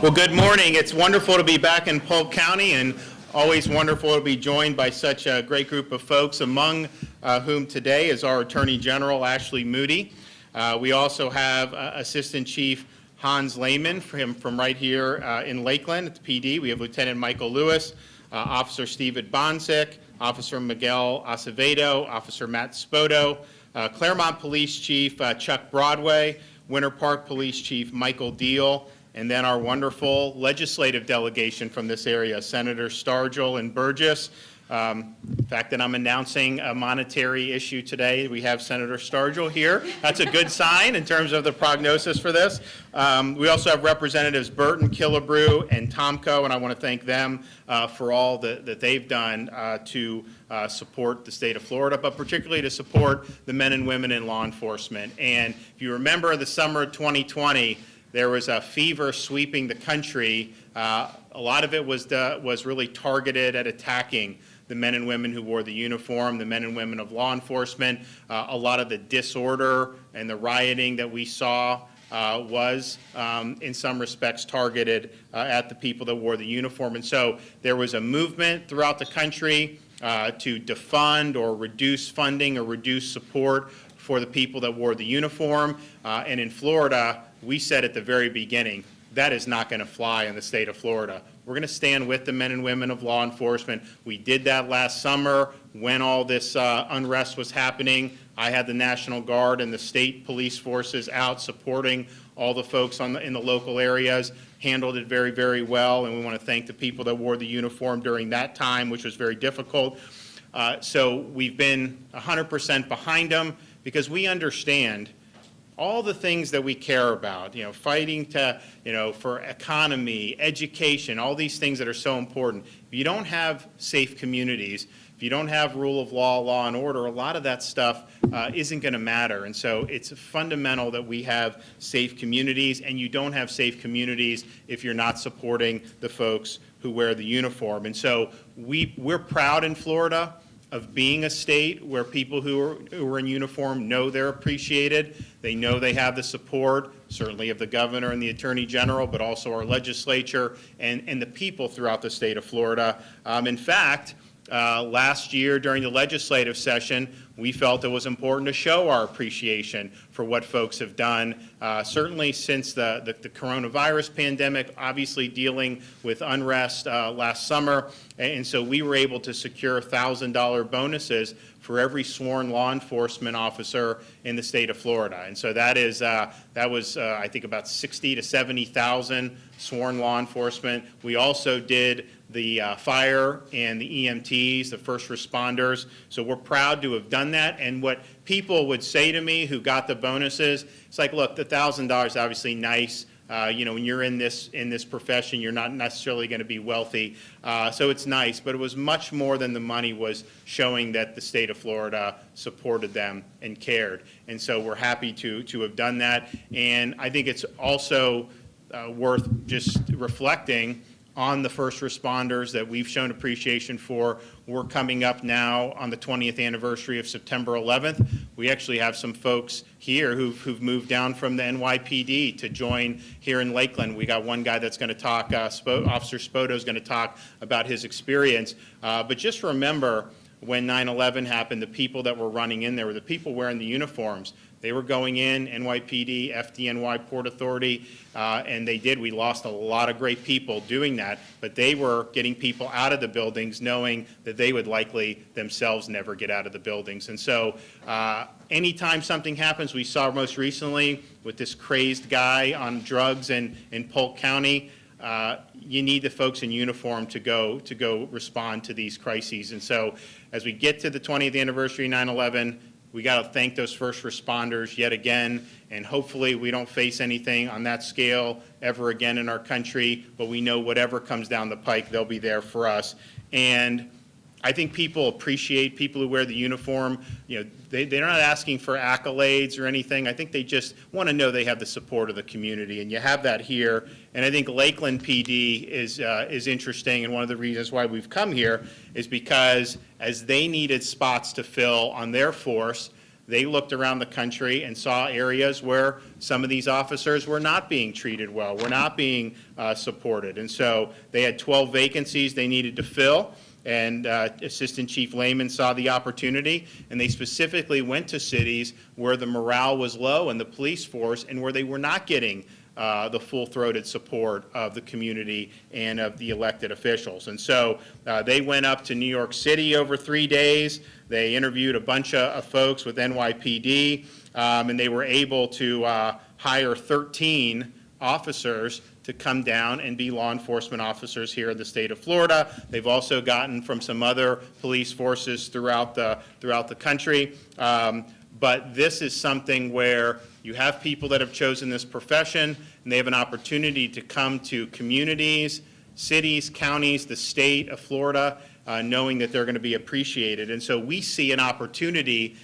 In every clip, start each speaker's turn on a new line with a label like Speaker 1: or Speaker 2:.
Speaker 1: Well, good morning. It's wonderful to be back in Polk County and always wonderful to be joined by such a great group of folks, among whom today is our Attorney General, Ashley Moody. We also have Assistant Chief Hans Lehman from right here in Lakeland at the PD. We have Lieutenant Michael Lewis, Officer Stephen Bonsick, Officer Miguel Acevedo, Officer Matt Spoto, Claremont Police Chief Chuck Broadway, Winter Park Police Chief Michael Deal, and then our wonderful legislative delegation from this area, Senator Stargell and Burgess. The fact that I'm announcing a monetary issue today, we have Senator Stargell here. That's a good sign in terms of the prognosis for this. We also have Representatives Burton, Killebrew, and Tomko, and I want to thank them for all that they've done to support the state of Florida, but particularly to support the men and women in law enforcement. And if you remember in the summer of 2020, there was a fever sweeping the country. A lot of it was really targeted at attacking the men and women who wore the uniform, the men and women of law enforcement. A lot of the disorder and the rioting that we saw was, in some respects, targeted at the people that wore the uniform. And so there was a movement throughout the country to defund or reduce funding or reduce support for the people that wore the uniform. And in Florida, we said at the very beginning, that is not going to fly in the state of Florida. We're going to stand with the men and women of law enforcement. We did that last summer when all this unrest was happening. I had the National Guard and the state police forces out supporting all the folks in the local areas, handled it very, very well, and we want to thank the people that wore the uniform during that time, which was very difficult. So we've been 100% behind them because we understand all the things that we care about, fighting for economy, education, all these things that are so important. If you don't have safe communities, if you don't have rule of law, law and order, a lot of that stuff isn't going to matter. And so it's fundamental that we have safe communities, and you don't have safe communities if you're not supporting the folks who wear the uniform. And so we're proud in Florida of being a state where people who are in uniform know they're appreciated. They know they have the support, certainly of the governor and the attorney general, but also our legislature and the people throughout the state of Florida. In fact, last year during the legislative session, we felt it was important to show our appreciation for what folks have done, certainly since the coronavirus pandemic, obviously dealing with unrest last summer. And so we were able to secure $1,000 bonuses for every sworn law enforcement officer in the state of Florida. And so that was I think about 60 to 70,000 sworn law enforcement. We also did the fire and the EMTs, the first responders. So we're proud to have done that. And what people would say to me who got the bonuses, it's like, look, the $1,000 is obviously nice. When you're in this profession, you're not necessarily going to be wealthy, so it's nice. But it was much more than the money was showing that the state of Florida supported them and cared. And so we're happy to have done that. And I think it's also worth just reflecting on the first responders that we've shown appreciation for. We're coming up now on the 20th anniversary of September 11th. We actually have some folks here who've moved down from the NYPD to join here in Lakeland. We got one guy that's going to talk, Officer Spoto is going to talk about his experience. But just remember, when 9/11 happened, the people that were running in there were the people wearing the uniforms. They were going in, NYPD, FDNY, Port Authority, and we lost a lot of great people doing that, but they were getting people out of the buildings knowing that they would likely themselves never get out of the buildings. And so anytime something happens, we saw most recently with this crazed guy on drugs in Polk County, you need the folks in uniform to go respond to these crises. And so as we get to the 20th anniversary of 9/11, we got to thank those first responders yet again, and hopefully we don't face anything on that scale ever again in our country, but we know whatever comes down the pike, they'll be there for us. And I think people appreciate people who wear the uniform. They're not asking for accolades or anything. I think they just want to know they have the support of the community, and you have that here. And I think Lakeland PD is interesting, and one of the reasons why we've come here is because as they needed spots to fill on their force, they looked around the country and saw areas where some of these officers were not being treated well, were not being supported. And so they had 12 vacancies they needed to fill, and Assistant Chief Lehman saw the opportunity, and they specifically went to cities where the morale was low in the police force and where they were not getting the full-throated support of the community and of the elected officials. And so they went up to New York City over 3 days. They interviewed a bunch of folks with NYPD, and they were able to hire 13 officers to come down and be law enforcement officers here in the state of Florida. They've also gotten from some other police forces throughout the country. But this is something where you have people that have chosen this profession, and they have an opportunity to come to communities, cities, counties, the state of Florida, knowing that they're going to be appreciated. And so we see an opportunity,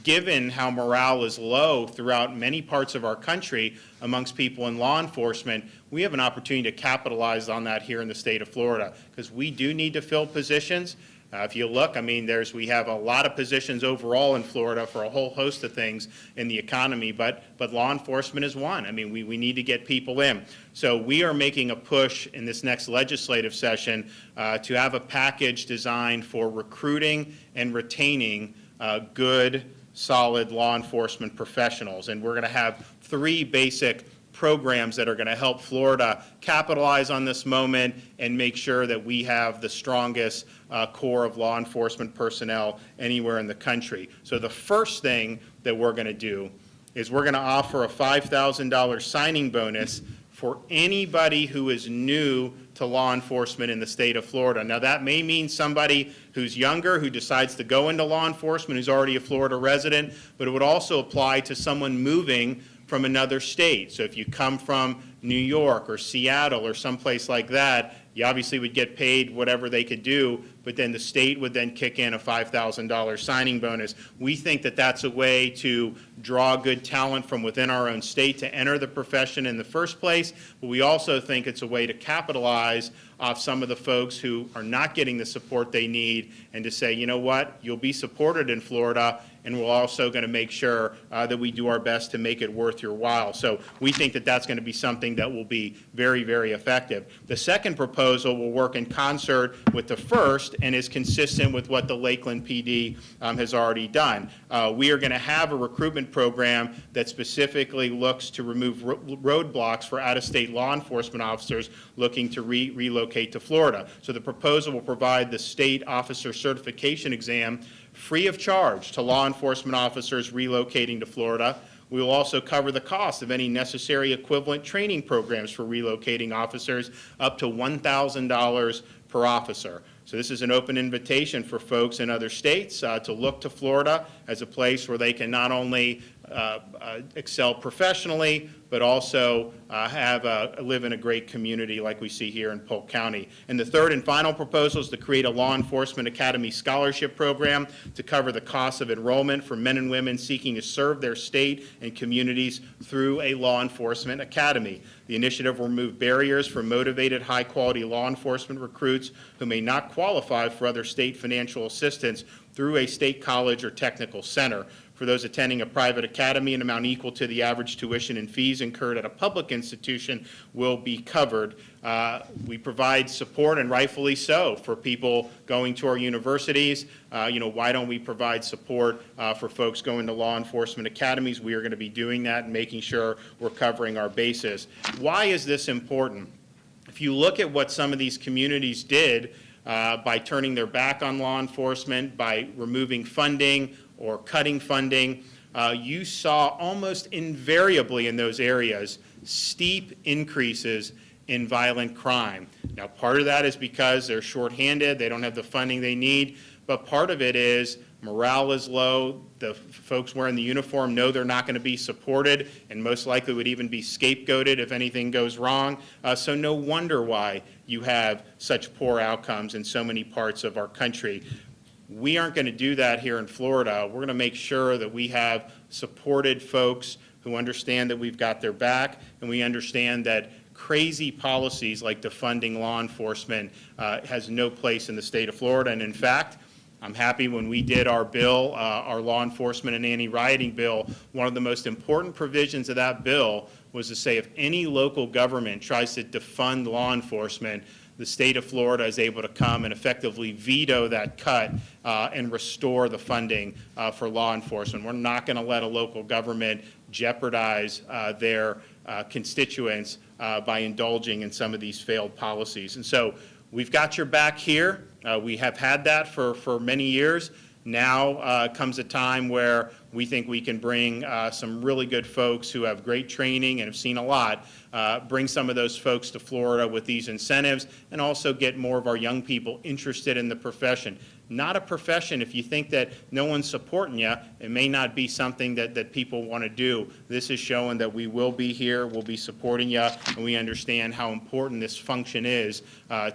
Speaker 1: given how morale is low throughout many parts of our country amongst people in law enforcement, we have an opportunity to capitalize on that here in the state of Florida, because we do need to fill positions. If you look, I mean, we have a lot of positions overall in Florida for a whole host of things in the economy, but law enforcement is one. I mean, we need to get people in. So we are making a push in this next legislative session to have a package designed for recruiting and retaining good, solid law enforcement professionals. And we're going to have 3 basic programs that are going to help Florida capitalize on this moment and make sure that we have the strongest core of law enforcement personnel anywhere in the country. So the first thing that we're going to do is we're going to offer a $5,000 signing bonus for anybody who is new to law enforcement in the state of Florida. Now, that may mean somebody who's younger, who decides to go into law enforcement, who's already a Florida resident, but it would also apply to someone moving from another state. So if you come from New York or Seattle or someplace like that, you obviously would get paid whatever they could do, but then the state would then kick in a $5,000 signing bonus. We think that that's a way to draw good talent from within our own state to enter the profession in the first place, but we also think it's a way to capitalize off some of the folks who are not getting the support they need, and to say, you know what, you'll be supported in Florida, and we're also going to make sure that we do our best to make it worth your while. So we think that that's going to be something that will be very, very effective. The second proposal will work in concert with the first and is consistent with what the Lakeland PD has already done. We are going to have a recruitment program that specifically looks to remove roadblocks for out-of-state law enforcement officers looking to relocate to Florida. So the proposal will provide the state officer certification exam free of charge to law enforcement officers relocating to Florida. We will also cover the cost of any necessary equivalent training programs for relocating officers, up to $1,000 per officer. So this is an open invitation for folks in other states to look to Florida as a place where they can not only excel professionally, but also live in a great community like we see here in Polk County. And the third and final proposal is to create a Law Enforcement Academy scholarship program to cover the cost of enrollment for men and women seeking to serve their state and communities through a law enforcement academy. The initiative will remove barriers for motivated, high-quality law enforcement recruits who may not qualify for other state financial assistance through a state college or technical center. For those attending a private academy, an amount equal to the average tuition and fees incurred at a public institution will be covered. We provide support, and rightfully so, for people going to our universities. Why don't we provide support for folks going to law enforcement academies? We are going to be doing that and making sure we're covering our bases. Why is this important? If you look at what some of these communities did by turning their back on law enforcement, by removing funding or cutting funding, you saw almost invariably in those areas steep increases in violent crime. Now, part of that is because they're shorthanded, they don't have the funding they need, but part of it is morale is low, the folks wearing the uniform know they're not going to be supported, and most likely would even be scapegoated if anything goes wrong. So no wonder why you have such poor outcomes in so many parts of our country. We aren't going to do that here in Florida. We're going to make sure that we have supported folks who understand that we've got their back, and we understand that crazy policies like defunding law enforcement has no place in the state of Florida. And in fact, I'm happy when we did our bill, our law enforcement and anti-rioting bill, one of the most important provisions of that bill was to say if any local government tries to defund law enforcement, the state of Florida is able to come and effectively veto that cut and restore the funding for law enforcement. We're not going to let a local government jeopardize their constituents by indulging in some of these failed policies. And so we've got your back here. We have had that for many years. Now comes a time where we think we can bring some really good folks who have great training and have seen a lot, bring some of those folks to Florida with these incentives, and also get more of our young people interested in the profession. Not a profession, if you think that no one's supporting you, it may not be something that people want to do. This is showing that we will be here, we'll be supporting you, and we understand how important this function is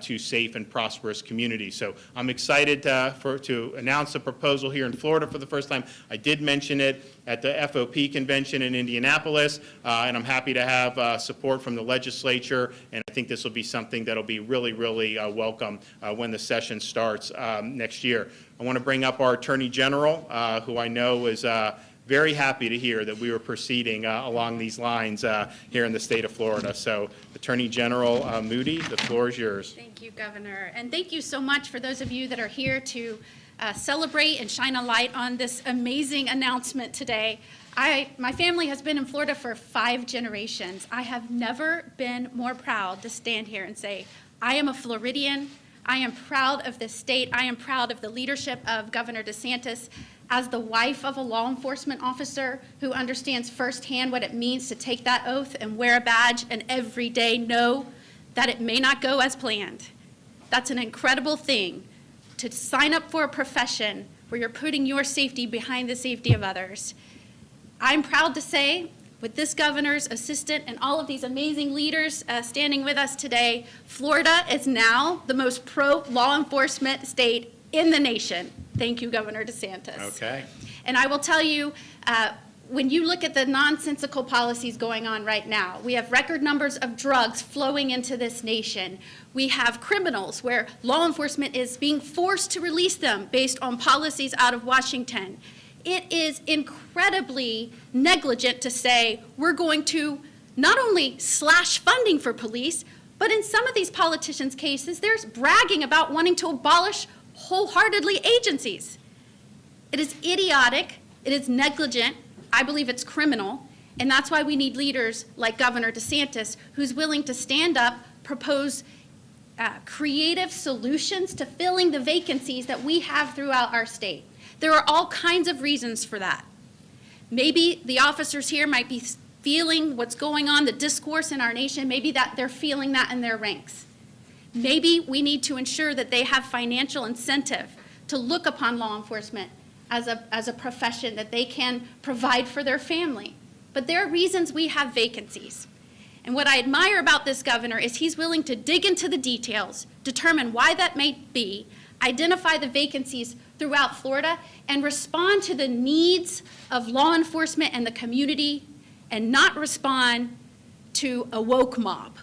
Speaker 1: to safe and prosperous communities. So I'm excited to announce a proposal here in Florida for the first time. I did mention it at the FOP convention in Indianapolis, and I'm happy to have support from the legislature, and I think this will be something that will be really, really welcome when the session starts next year. I want to bring up our Attorney General, who I know is very happy to hear that we were proceeding along these lines here in the state of Florida. So, Attorney General Moody, the floor is yours.
Speaker 2: Thank you, Governor. And thank you so much for those of you that are here to celebrate and shine a light on this amazing announcement today. My family has been in Florida for 5 generations. I have never been more proud to stand here and say, I am a Floridian. I am proud of this state. I am proud of the leadership of Governor DeSantis. As the wife of a law enforcement officer who understands firsthand what it means to take that oath and wear a badge and every day know that it may not go as planned. That's an incredible thing, to sign up for a profession where you're putting your safety behind the safety of others. I'm proud to say, with this governor's assistant and all of these amazing leaders standing with us today, Florida is now the most pro-law enforcement state in the nation. Thank you, Governor DeSantis.
Speaker 1: Okay.
Speaker 2: And I will tell you, when you look at the nonsensical policies going on right now, we have record numbers of drugs flowing into this nation. We have criminals where law enforcement is being forced to release them based on policies out of Washington. It is incredibly negligent to say we're going to not only slash funding for police, but in some of these politicians' cases, there's bragging about wanting to abolish wholeheartedly agencies. It is idiotic, it is negligent, I believe it's criminal, and that's why we need leaders like Governor DeSantis, who's willing to stand up, propose creative solutions to filling the vacancies that we have throughout our state. There are all kinds of reasons for that. Maybe the officers here might be feeling what's going on, the discourse in our nation, maybe that they're feeling that in their ranks. Maybe we need to ensure that they have financial incentive to look upon law enforcement as a profession that they can provide for their family. But there are reasons we have vacancies. And what I admire about this governor is he's willing to dig into the details, determine why that may be, identify the vacancies throughout Florida, and respond to the needs of law enforcement and the community, and not respond to a woke mob.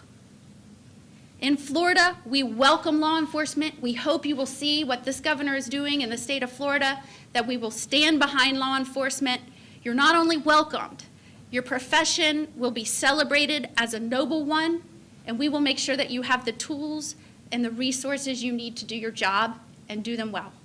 Speaker 2: In Florida, we welcome law enforcement. We hope you will see what this governor is doing in the state of Florida, that we will stand behind law enforcement. You're not only welcomed, your profession will be celebrated as a noble one, and we will make sure that you have the tools and the resources you need to do your job and do them well.